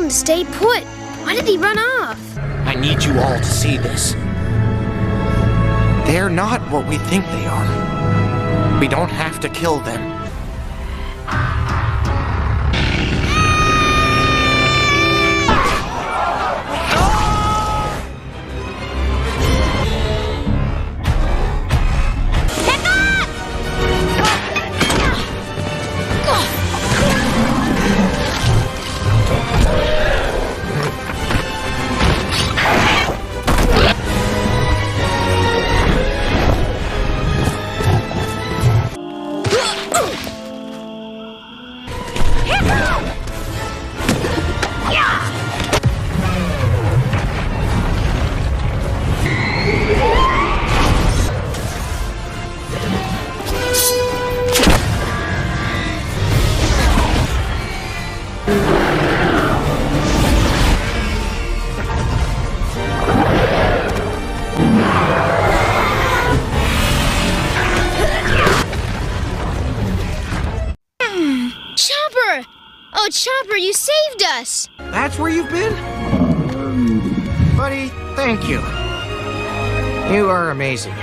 to stay put. Why did he run off? I need you all to see this. They're not what we think they are. We don't have to kill them. Oh, Chopper, you saved us! That's where you've been? Buddy, thank you. You are amazing.